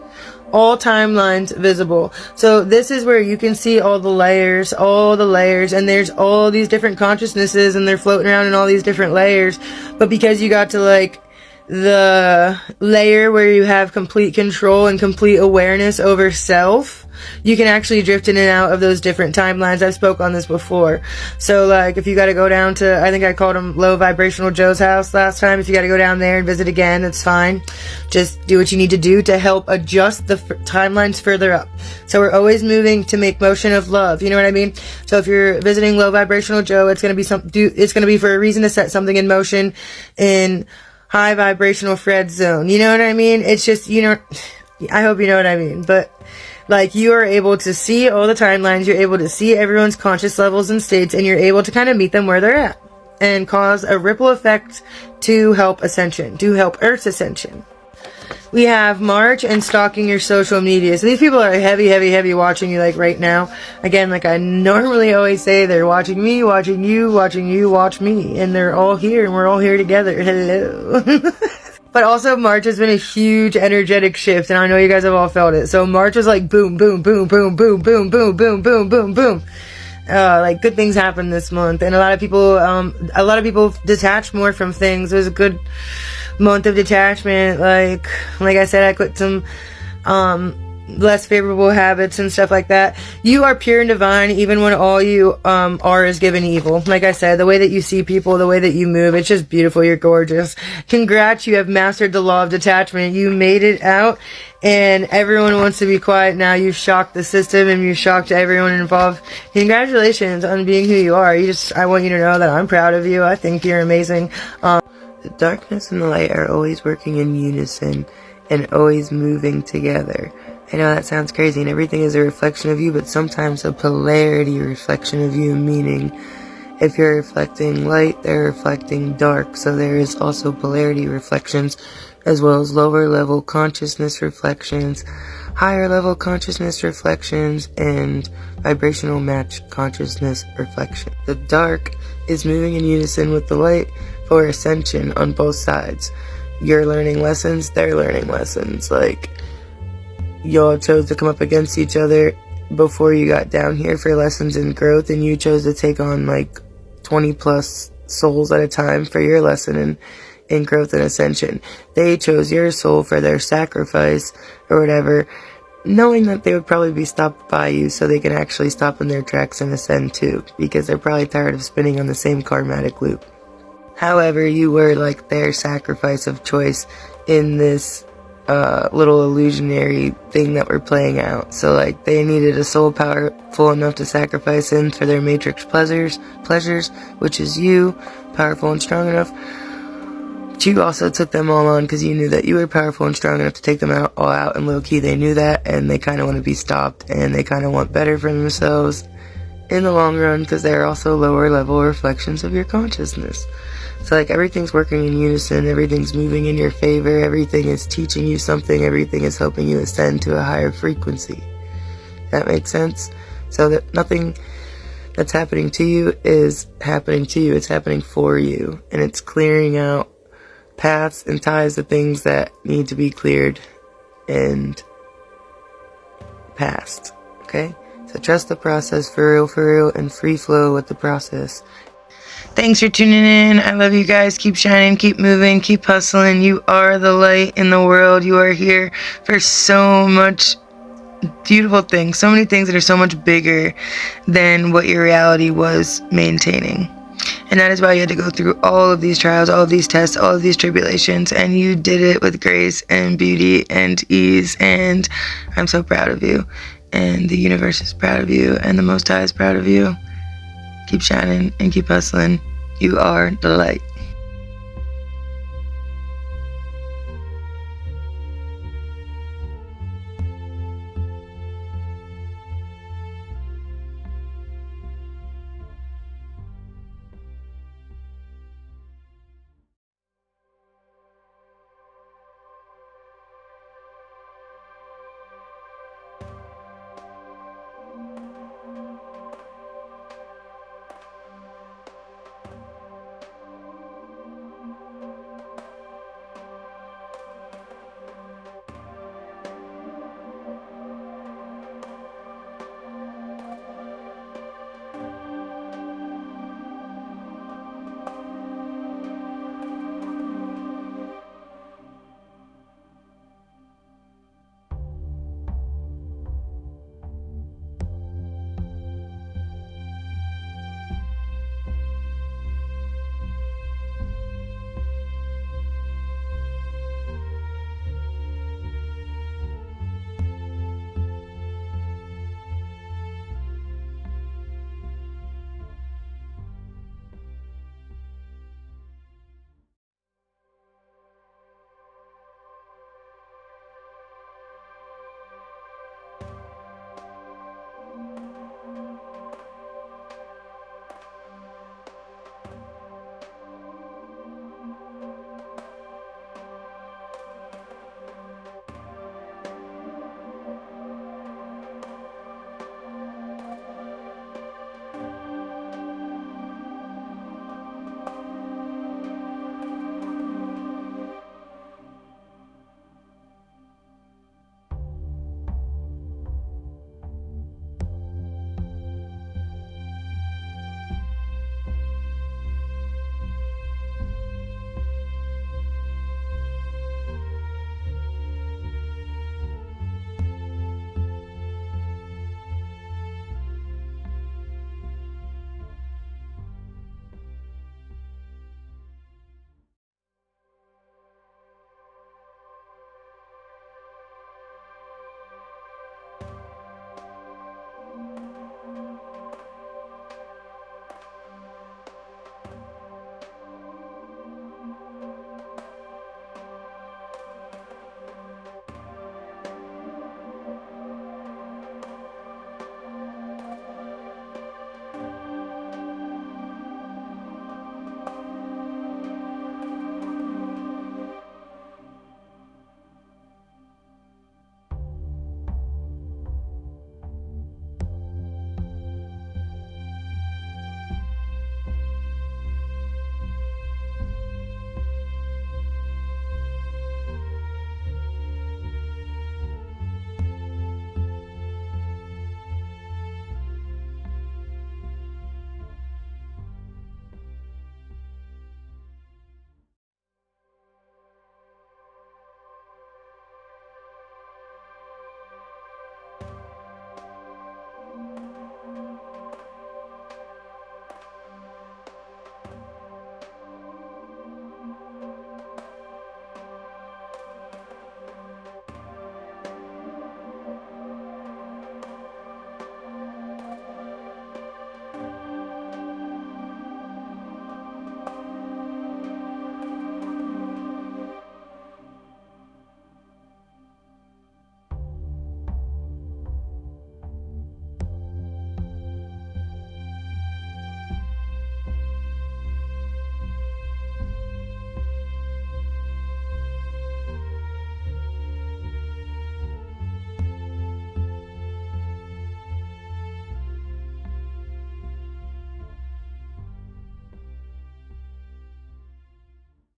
All timelines visible. So this is where you can see all the layers, and there's all these different consciousnesses, and they're floating around in all these different layers. But because you got to like the layer where you have complete control and complete awareness over self, you can actually drift in and out of those different timelines. I've spoke on this before. So like if you got to go down to, I think I called him low vibrational Joe's house last time. If you got to go down there and visit again, that's fine. Just do what you need to do to help adjust the timelines further up. So we're always moving to make motion of love. You know what I mean? So if you're visiting low vibrational Joe, it's going to be it's going to be for a reason to set something in motion in high vibrational Fred zone. You know what I mean? It's just, I hope you know what I mean. But like, you are able to see all the timelines, you're able to see everyone's conscious levels and states, and you're able to kind of meet them where they're at and cause a ripple effect to help ascension, to help Earth's ascension. We have March and stalking your social media. So these people are heavy watching you like right now. Again, like I normally always say, they're watching me, watching you, watch me. And they're all here and we're all here together. Hello. But also March has been a huge energetic shift, and I know you guys have all felt it. So March was like boom, boom, boom, boom, boom, boom, boom, boom, boom, boom, boom. Like good things happened this month, and a lot of people detached more from things. It was a good month of detachment. Like I said, I quit some less favorable habits and stuff like that. You are pure and divine, even when all you are is given evil. Like I said, the way that you see people, the way that you move, it's just beautiful. You're gorgeous. Congrats, you have mastered the law of detachment. You made it out, and everyone wants to be quiet now. You've shocked the system and you've shocked everyone involved. Congratulations on being who you are. I want you to know that I'm proud of you. I think you're amazing. The darkness and the light are always working in unison and always moving together. I know that sounds crazy, and everything is a reflection of you, but sometimes a polarity reflection of you, meaning if you're reflecting light, they're reflecting dark. So there is also polarity reflections, as well as lower level consciousness reflections, higher level consciousness reflections, and vibrational match consciousness reflection. The dark is moving in unison with the light for ascension on both sides. You're learning lessons, they're learning lessons. Like, y'all chose to come up against each other before you got down here for lessons and growth, and you chose to take on like 20 plus souls at a time for your lesson in growth and ascension. They chose your soul for their sacrifice or whatever, knowing that they would probably be stopped by you so they can actually stop in their tracks and ascend too, because they're probably tired of spinning on the same karmatic loop. However, you were like their sacrifice of choice in this little illusionary thing that we're playing out. So like they needed a soul powerful enough to sacrifice in for their matrix pleasures, which is you, powerful and strong enough. But you also took them all on because you knew that you were powerful and strong enough to take them all out, and low key they knew that, and they kind of want to be stopped, and they kind of want better for themselves in the long run because they're also lower level reflections of your consciousness. So like everything's working in unison, everything's moving in your favor, everything is teaching you something, everything is helping you ascend to a higher frequency. That makes sense? So that nothing that's happening to you is happening to you, it's happening for you. And it's clearing out paths and ties to things that need to be cleared and passed. Okay? So trust the process for real, and free flow with the process. Thanks for tuning in. I love you guys. Keep shining, keep moving, keep hustling. You are the light in the world. You are here for so much beautiful things, so many things that are so much bigger than what your reality was maintaining. And that is why you had to go through all of these trials, all of these tests, all of these tribulations, and you did it with grace and beauty and ease, and I'm so proud of you. And the universe is proud of you, and the Most High is proud of you. Keep shining and keep hustling. You are the light.